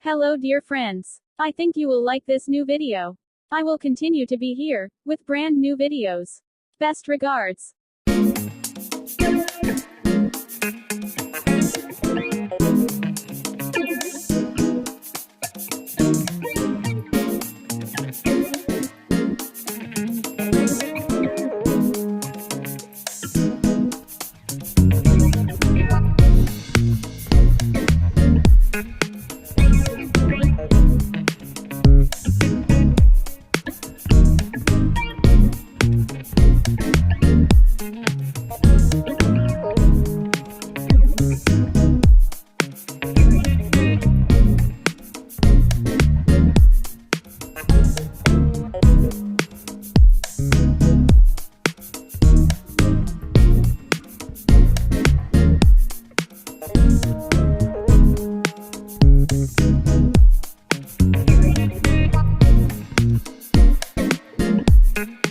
Hello dear friends. I think you will like this new video. I will continue to be here, with brand new videos. Best regards. Thank